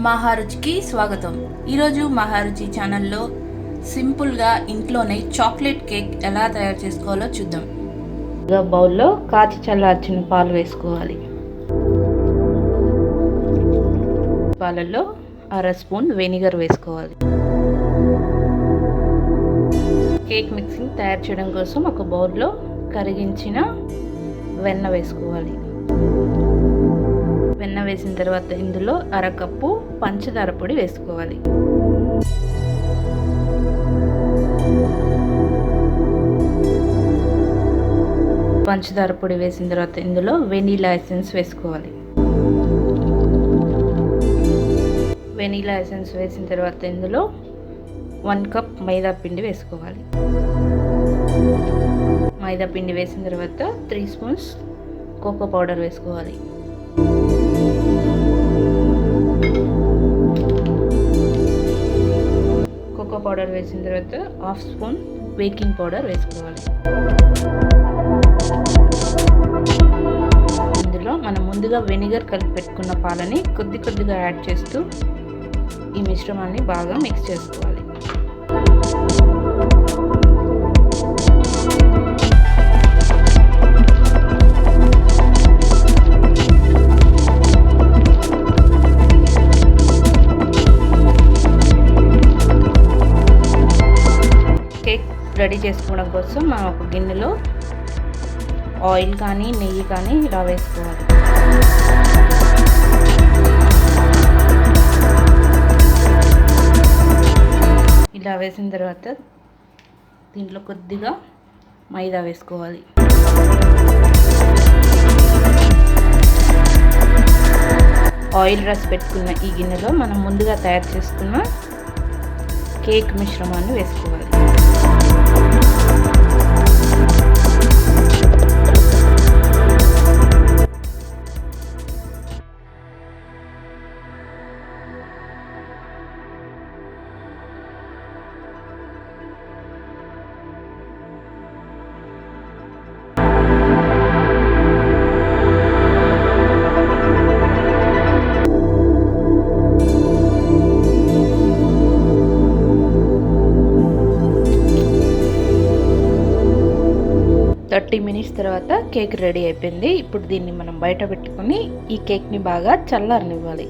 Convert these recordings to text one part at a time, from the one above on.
మహారుచికి స్వాగతం. ఈరోజు మహారుచి ఛానల్లో సింపుల్గా ఇంట్లోనే చాక్లెట్ కేక్ ఎలా తయారు చేసుకోవాలో చూద్దాం. బౌల్లో కాచి చల్లార్చిన పాలు వేసుకోవాలి. పాలల్లో 1/2 స్పూన్ వెనిగర్ వేసుకోవాలి. కేక్ మిక్సింగ్ తయారు చేయడం కోసం ఒక బౌల్లో కరిగించిన వెన్న వేసుకోవాలి. వెన్న వేసిన తర్వాత ఇందులో 1/2 కప్పు పంచదార పొడి వేసుకోవాలి. పంచదార పొడి వేసిన తర్వాత ఇందులో వెనీలా ఎసెన్స్ వేసుకోవాలి. వెనీలా ఎసెన్స్ వేసిన తర్వాత ఇందులో 1 కప్ మైదా పిండి వేసుకోవాలి. మైదా పిండి వేసిన తర్వాత 3 స్పూన్స్ కోకో పౌడర్ వేసుకోవాలి. కోకో పౌడర్ వేసిన తర్వాత 1/2 స్పూన్ బేకింగ్ పౌడర్ వేసుకోవాలి. ఇందులో మనం ముందుగా వెనిగర్ కలిపి పెట్టుకున్న పాలని కొద్దిగా యాడ్ చేస్తూ ఈ మిశ్రమాన్ని బాగా మిక్స్ చేసుకోవాలి. కేక్ రెడీ చేసుకోవడం కోసం మనం ఒక గిన్నెలో ఆయిల్ కానీ నెయ్యి కానీ ఇలా వేసుకోవాలి. ఇలా వేసిన తర్వాత దీంట్లో కొద్దిగా మైదా వేసుకోవాలి. ఆయిల్ రస్ పెట్టుకున్న ఈ గిన్నెలో మనం ముందుగా తయారు చేసుకున్న కేక్ మిశ్రమాన్ని వేసుకోవాలి. మినిట్స్ తర్వాత కేక్ రెడీ అయిపోయింది. ఇప్పుడు దీన్ని మనం బయట పెట్టుకుని ఈ కేక్ని బాగా చల్లారనివ్వాలి.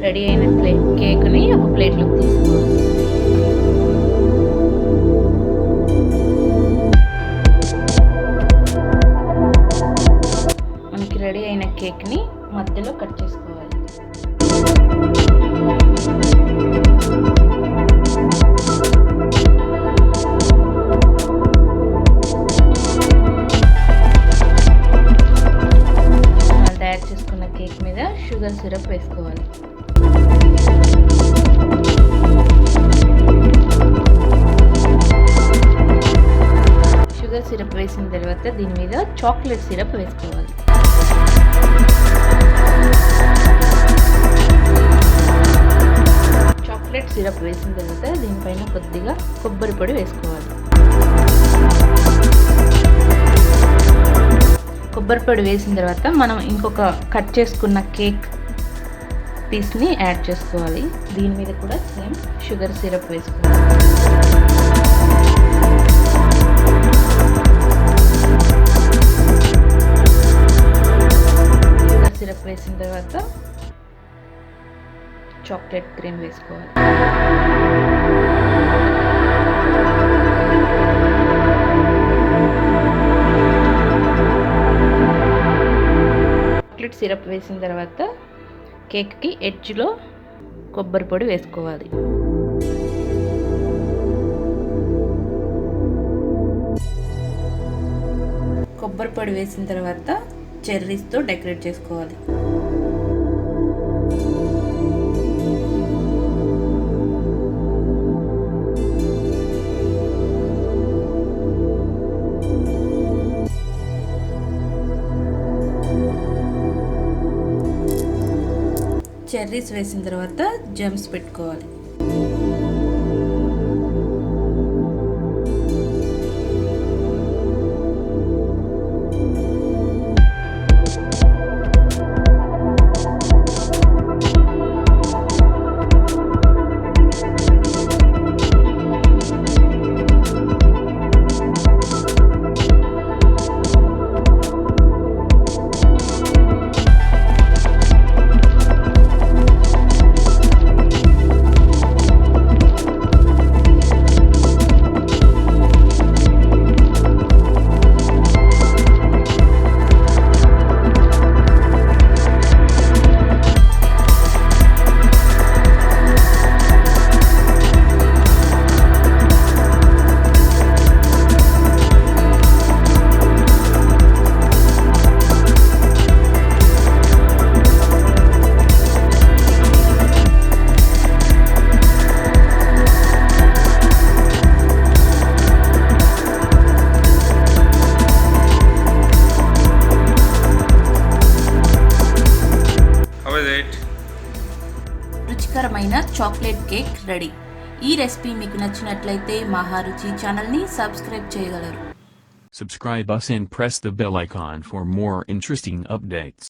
రెడీ అయిన కేక్ని ఒక ప్లేట్లోకి తీసుకోవాలి. మనకి రెడీ అయిన కేక్ని మధ్యలో కట్ చేసుకోవాలి. కేక్ మీద షుగర్ సిరప్ వేసుకోవాలి. షుగర్ సిరప్ వేసిన తర్వాత దీని మీద చాక్లెట్ సిరప్ వేసుకోవాలి. చాక్లెట్ సిరప్ వేసిన తర్వాత దీనిపైన కొద్దిగా కొబ్బరి పొడి వేసుకోవాలి. కొబ్బరి పొడి వేసిన తర్వాత మనం ఇంకొక కట్ చేసుకున్న కేక్ పీస్ని యాడ్ చేసుకోవాలి. దీని మీద కూడా సేమ్ షుగర్ సిరప్ వేసుకోవాలి. షుగర్ సిరప్ వేసిన తర్వాత చాక్లెట్ క్రీమ్ వేసుకోవాలి. చాక్లెట్ సిరప్ వేసిన తర్వాత కేక్కి ఎడ్జ్లో కొబ్బరి పొడి వేసుకోవాలి. కొబ్బరి పొడి వేసిన తర్వాత చెర్రీస్తో డెకరేట్ చేసుకోవాలి. చెర్రీస్ వేసిన తర్వాత జెమ్స్ పెట్టుకోవాలి. రుచికరమైన చాక్లెట్ కేక్ రెడీ. ఈ రెసిపీ మీకు నచ్చినట్లయితే మహారుచి ఛానల్ని సబ్స్క్రైబ్ చేయగలరు. Subscribe us and press the bell icon for more interesting updates.